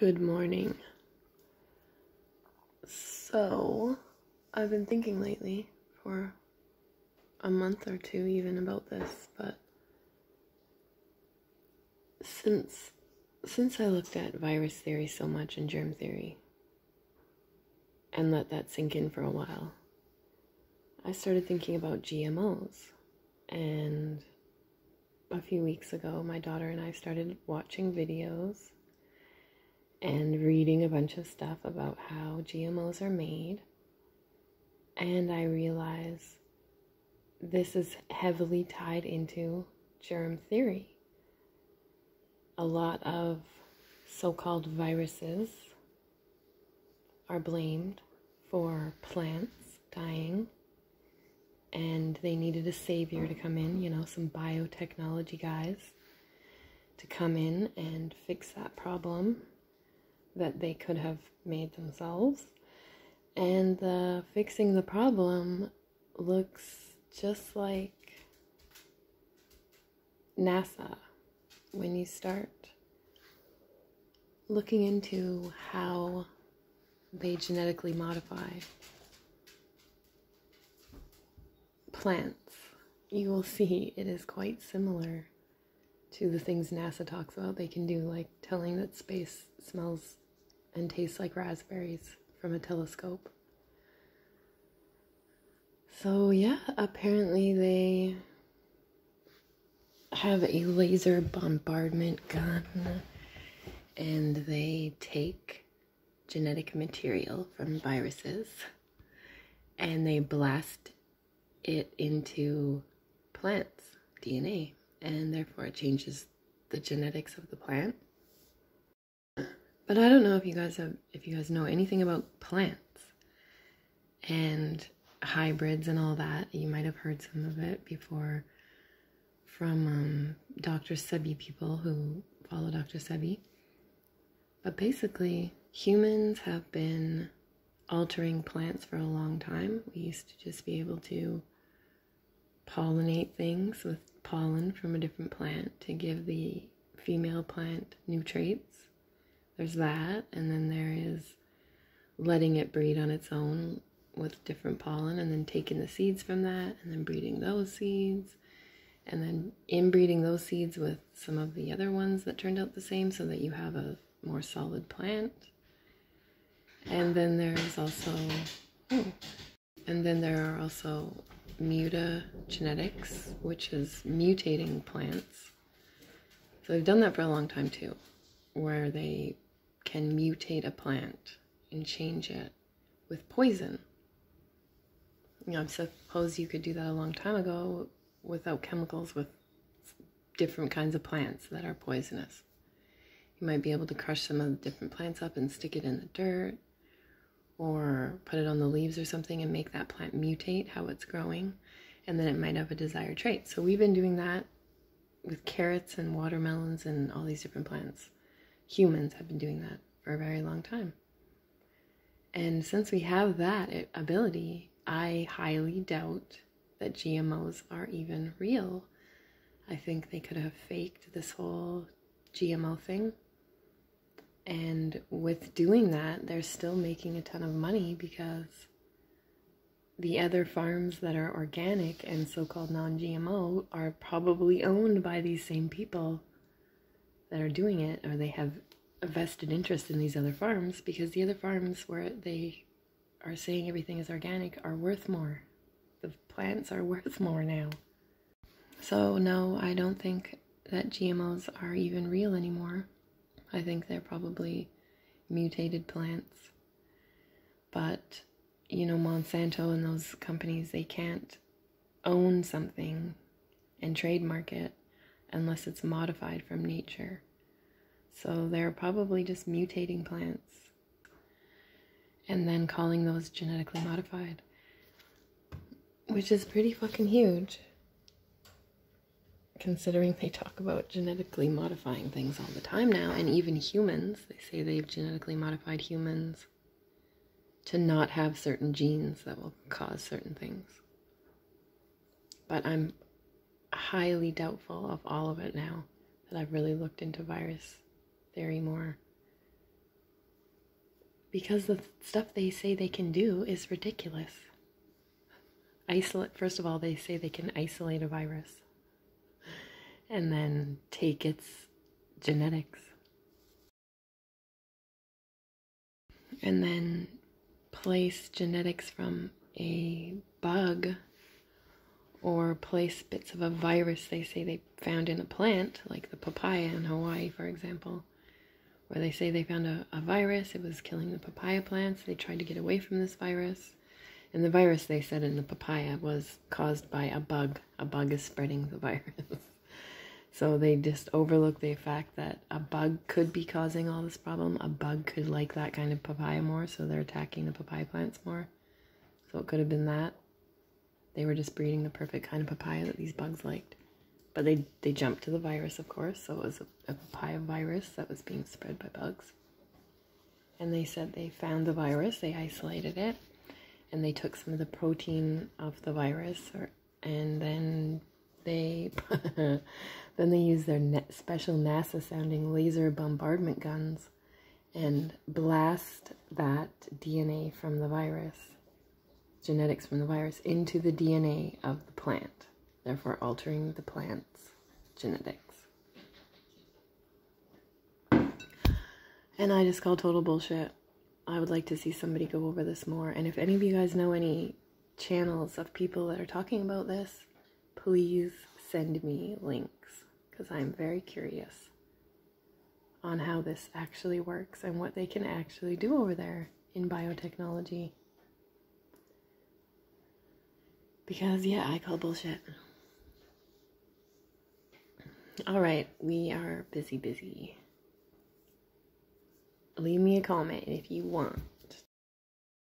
Good morning. So, I've been thinking lately for a month or two even about this, but since I looked at virus theory so much and germ theory and let that sink in for a while, I started thinking about GMOs. And a few weeks ago, my daughter and I started watching videos and reading a bunch of stuff about how GMOs are made. And I realize this is heavily tied into germ theory. A lot of so-called viruses are blamed for plants dying, and they needed a savior to come in, some biotechnology guys to come in and fix that problem that they could have made themselves. And fixing the problem looks just like NASA when you start looking into how they genetically modify plants. You will see it is quite similar to the things NASA talks about they can do, like telling that space smells and tastes like raspberries from a telescope. So yeah, apparently they have a laser bombardment gun and they take genetic material from viruses and they blast it into plants' DNA, and therefore it changes the genetics of the plant. But I don't know if you guys know anything about plants and hybrids and all that. You might have heard some of it before from Dr. Sebi people who follow Dr. Sebi. But basically, humans have been altering plants for a long time. We used to just be able to pollinate things with pollen from a different plant to give the female plant new traits. There's that, and then there is letting it breed on its own with different pollen, and then taking the seeds from that, and then breeding those seeds, and then inbreeding those seeds with some of the other ones that turned out the same so that you have a more solid plant. And then there's also, there are also mutagenetics, which is mutating plants. So they've done that for a long time too, where they can mutate a plant and change it with poison. I suppose you could do that a long time ago without chemicals, with different kinds of plants that are poisonous. You might be able to crush some of the different plants up and stick it in the dirt, or put it on the leaves or something and make that plant mutate how it's growing, and then it might have a desired trait. So we've been doing that with carrots and watermelons and all these different plants. Humans have been doing that for a very long time. And since we have that ability, I highly doubt that GMOs are even real. I think they could have faked this whole GMO thing. And with doing that, they're still making a ton of money because the other farms that are organic and so-called non-GMO are probably owned by these same people that are doing it, or they have a vested interest in these other farms, because the other farms where they are saying everything is organic are worth more. The plants are worth more now. So no, I don't think that GMOs are even real anymore. I think they're probably mutated plants. But, Monsanto and those companies, they can't own something and trademark it unless it's modified from nature. So they're probably just mutating plants and then calling those genetically modified, which is pretty fucking huge, considering they talk about genetically modifying things all the time now. And even humans, they say they've genetically modified humans to not have certain genes that will cause certain things. But I'm highly doubtful of all of it now that I've really looked into virus theory more. because the stuff they say they can do is ridiculous. First of all, they say they can isolate a virus and then take its genetics and then place genetics from a bug or place bits of a virus they say they found in a plant, like the papaya in Hawaii, for example, where they say they found a virus, it was killing the papaya plants, they tried to get away from this virus, and the virus, they said, in the papaya was caused by a bug. A bug is spreading the virus. So they just overlooked the fact that a bug could be causing all this problem. A bug could like that kind of papaya more, so they're attacking the papaya plants more. So it could have been that. They were just breeding the perfect kind of papaya that these bugs liked. But they jumped to the virus, of course, so it was a papaya virus that was being spread by bugs. And they said they found the virus, they isolated it, and they took some of the protein of the virus, and then they then they used their special NASA-sounding laser bombardment guns and blast that DNA from the virus, genetics from the virus, into the DNA of the plant, therefore altering the plant's genetics. And I just call total bullshit. I would like to see somebody go over this more. And if any of you guys know any channels of people that are talking about this, please send me links, because I'm very curious on how this actually works and what they can actually do over there in biotechnology. Because, yeah, I call bullshit. Alright, we are busy. Leave me a comment if you want.